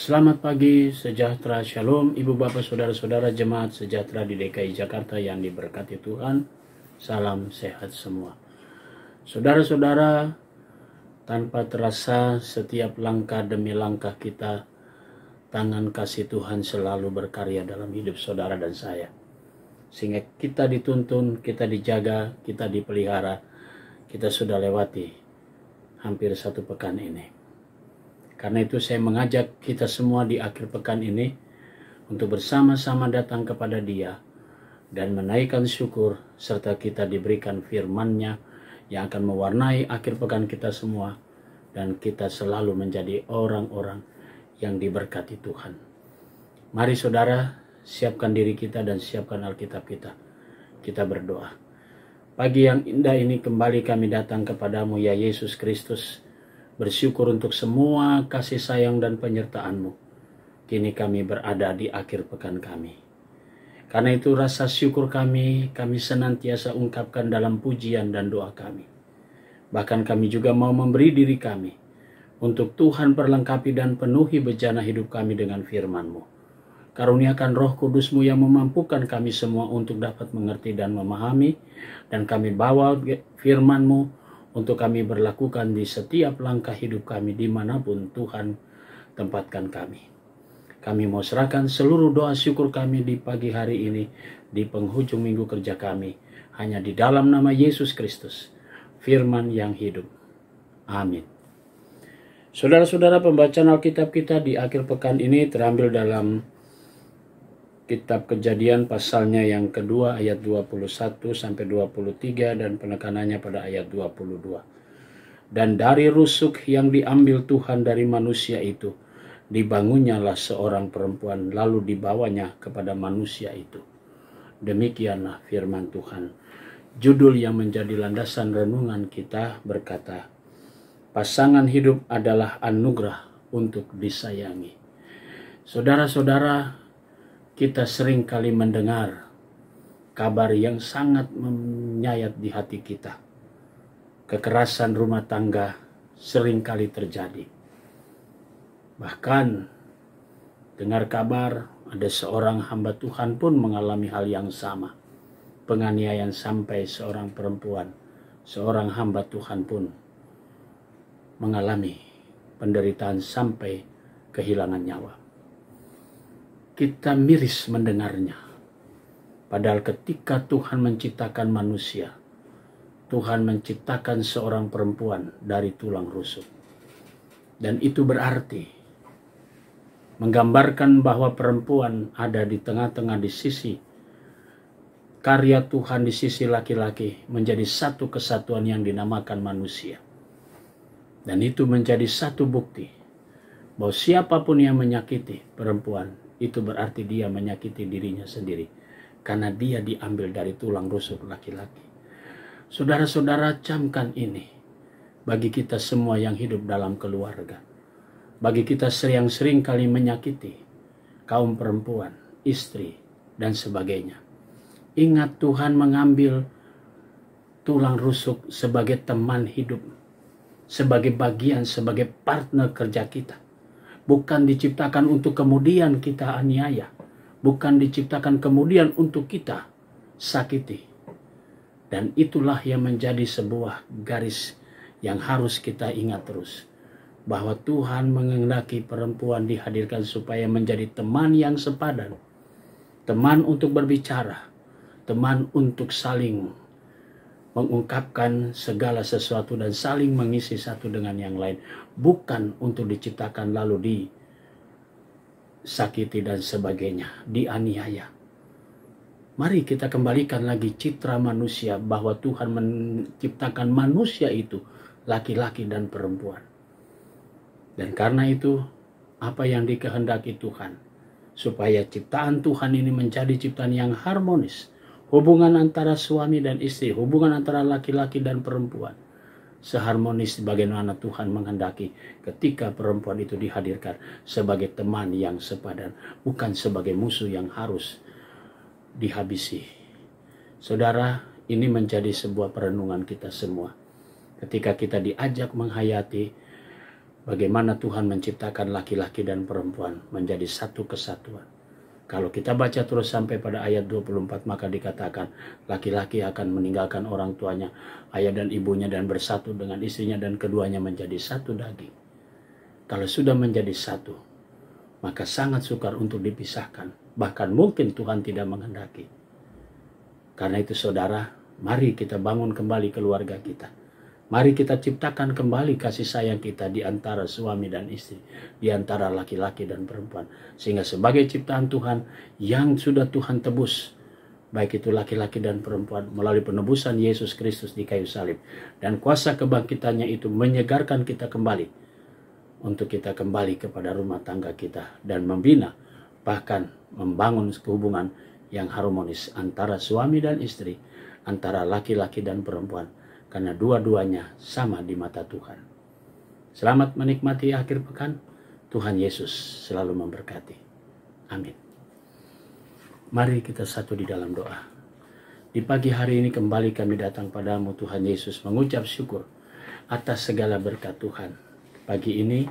Selamat pagi, sejahtera, shalom, ibu bapak saudara-saudara jemaat sejahtera di DKI Jakarta yang diberkati Tuhan. Salam sehat semua. Saudara-saudara, tanpa terasa setiap langkah demi langkah kita, tangan kasih Tuhan selalu berkarya dalam hidup saudara dan saya. Sehingga kita dituntun, kita dijaga, kita dipelihara, kita sudah lewati hampir satu pekan ini. Karena itu saya mengajak kita semua di akhir pekan ini untuk bersama-sama datang kepada Dia dan menaikkan syukur serta kita diberikan firman-Nya yang akan mewarnai akhir pekan kita semua dan kita selalu menjadi orang-orang yang diberkati Tuhan. Mari saudara, siapkan diri kita dan siapkan Alkitab kita. Kita berdoa. Pagi yang indah ini kembali kami datang kepadamu ya Yesus Kristus. Bersyukur untuk semua kasih sayang dan penyertaan-Mu. Kini kami berada di akhir pekan kami. Karena itu rasa syukur kami senantiasa ungkapkan dalam pujian dan doa kami. Bahkan kami juga mau memberi diri kami untuk Tuhan perlengkapi dan penuhi bejana hidup kami dengan firman-Mu. Karuniakan Roh Kudus-Mu yang memampukan kami semua untuk dapat mengerti dan memahami. Dan kami bawa firman-Mu untuk kami berlakukan di setiap langkah hidup kami dimanapun Tuhan tempatkan kami. Kami mau serahkan seluruh doa syukur kami di pagi hari ini, di penghujung minggu kerja kami, hanya di dalam nama Yesus Kristus, firman yang hidup. Amin. Saudara-saudara, pembacaan Alkitab kita di akhir pekan ini terambil dalam Kitab Kejadian pasalnya yang kedua ayat 21 sampai 23 dan penekanannya pada ayat 22. Dan dari rusuk yang diambil Tuhan dari manusia itu, dibangunnyalah seorang perempuan lalu dibawanya kepada manusia itu. Demikianlah firman Tuhan. Judul yang menjadi landasan renungan kita berkata, pasangan hidup adalah anugerah untuk disayangi. Saudara-saudara, kita sering kali mendengar kabar yang sangat menyayat di hati kita. Kekerasan rumah tangga sering kali terjadi. Bahkan dengar kabar ada seorang hamba Tuhan pun mengalami hal yang sama. Penganiayaan sampai seorang perempuan, seorang hamba Tuhan pun mengalami penderitaan sampai kehilangan nyawa. Kita miris mendengarnya. Padahal ketika Tuhan menciptakan manusia, Tuhan menciptakan seorang perempuan dari tulang rusuk. Dan itu berarti menggambarkan bahwa perempuan ada di tengah-tengah di sisi karya Tuhan, di sisi laki-laki, menjadi satu kesatuan yang dinamakan manusia. Dan itu menjadi satu bukti bahwa siapapun yang menyakiti perempuan, itu berarti dia menyakiti dirinya sendiri. Karena dia diambil dari tulang rusuk laki-laki. Saudara-saudara, camkan ini bagi kita semua yang hidup dalam keluarga. Bagi kita yang sering kali menyakiti kaum perempuan, istri, dan sebagainya. Ingat Tuhan mengambil tulang rusuk sebagai teman hidup. Sebagai bagian, sebagai partner kerja kita. Bukan diciptakan untuk kemudian kita aniaya. Bukan diciptakan kemudian untuk kita sakiti. Dan itulah yang menjadi sebuah garis yang harus kita ingat terus. Bahwa Tuhan menghendaki perempuan dihadirkan supaya menjadi teman yang sepadan. Teman untuk berbicara. Teman untuk saling mengungkapkan segala sesuatu dan saling mengisi satu dengan yang lain. Bukan untuk diciptakan lalu disakiti dan sebagainya, dianiaya. Mari kita kembalikan lagi citra manusia bahwa Tuhan menciptakan manusia itu laki-laki dan perempuan. Dan karena itu, apa yang dikehendaki Tuhan? Supaya ciptaan Tuhan ini menjadi ciptaan yang harmonis. Hubungan antara suami dan istri, hubungan antara laki-laki dan perempuan. Seharmonis bagaimana Tuhan menghendaki ketika perempuan itu dihadirkan sebagai teman yang sepadan. Bukan sebagai musuh yang harus dihabisi. Saudara, ini menjadi sebuah perenungan kita semua. Ketika kita diajak menghayati bagaimana Tuhan menciptakan laki-laki dan perempuan menjadi satu kesatuan. Kalau kita baca terus sampai pada ayat 24, maka dikatakan laki-laki akan meninggalkan orang tuanya, ayah dan ibunya, dan bersatu dengan istrinya, dan keduanya menjadi satu daging. Kalau sudah menjadi satu, maka sangat sukar untuk dipisahkan. Bahkan mungkin Tuhan tidak menghendaki. Karena itu saudara, mari kita bangun kembali keluarga kita. Mari kita ciptakan kembali kasih sayang kita di antara suami dan istri, di antara laki-laki dan perempuan. Sehingga sebagai ciptaan Tuhan yang sudah Tuhan tebus, baik itu laki-laki dan perempuan, melalui penebusan Yesus Kristus di kayu salib, dan kuasa kebangkitannya itu menyegarkan kita kembali, untuk kita kembali kepada rumah tangga kita, dan membina, bahkan membangun hubungan yang harmonis antara suami dan istri, antara laki-laki dan perempuan, karena dua-duanya sama di mata Tuhan. Selamat menikmati akhir pekan. Tuhan Yesus selalu memberkati. Amin. Mari kita satu di dalam doa. Di pagi hari ini kembali kami datang padamu Tuhan Yesus, mengucap syukur atas segala berkat Tuhan. Pagi ini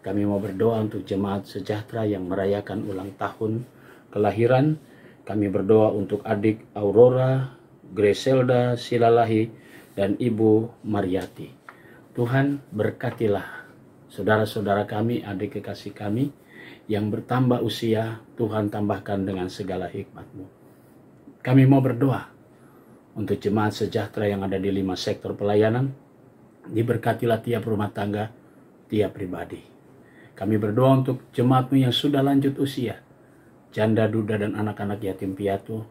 kami mau berdoa untuk jemaat sejahtera yang merayakan ulang tahun kelahiran. Kami berdoa untuk adik Aurora, Griselda Silalahi, dan Ibu Mariati. Tuhan, berkatilah saudara-saudara kami, adik kekasih kami yang bertambah usia. Tuhan, tambahkan dengan segala hikmat-Mu. Kami mau berdoa untuk jemaat sejahtera yang ada di 5 sektor pelayanan. Diberkatilah tiap rumah tangga, tiap pribadi. Kami berdoa untuk jemaat-Mu yang sudah lanjut usia, janda, duda, dan anak-anak yatim piatu.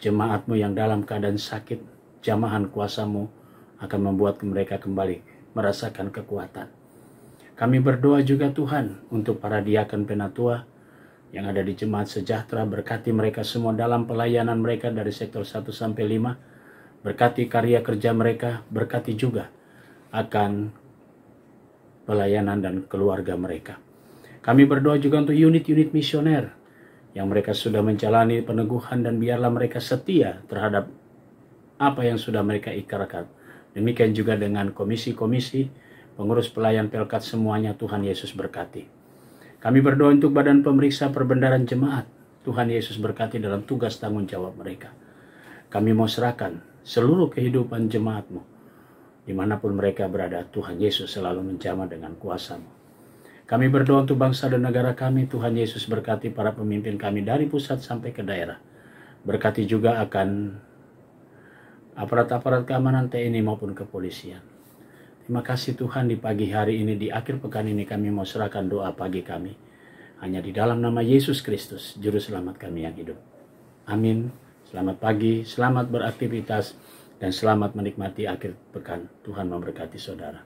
Jemaat-Mu yang dalam keadaan sakit, jamahan kuasa-Mu akan membuat mereka kembali merasakan kekuatan. Kami berdoa juga Tuhan untuk para diaken penatua yang ada di jemaat sejahtera. Berkati mereka semua dalam pelayanan mereka dari sektor 1 sampai 5. Berkati karya kerja mereka, berkati juga akan pelayanan dan keluarga mereka. Kami berdoa juga untuk unit-unit misioner yang mereka sudah menjalani peneguhan, dan biarlah mereka setia terhadap apa yang sudah mereka ikrarkan. Demikian juga dengan komisi-komisi, pengurus pelayan Pelkat semuanya, Tuhan Yesus berkati. Kami berdoa untuk badan pemeriksa perbendaharaan jemaat. Tuhan Yesus berkati dalam tugas tanggung jawab mereka. Kami mau serahkan seluruh kehidupan jemaat-Mu. Dimanapun mereka berada, Tuhan Yesus selalu menjamah dengan kuasa-Mu. Kami berdoa untuk bangsa dan negara kami. Tuhan Yesus berkati para pemimpin kami dari pusat sampai ke daerah. Berkati juga akan aparat-aparat keamanan TNI maupun kepolisian. Terima kasih Tuhan, di pagi hari ini, di akhir pekan ini kami mau serahkan doa pagi kami hanya di dalam nama Yesus Kristus, Juru Selamat kami yang hidup. Amin. Selamat pagi, selamat beraktivitas, dan selamat menikmati akhir pekan. Tuhan memberkati saudara.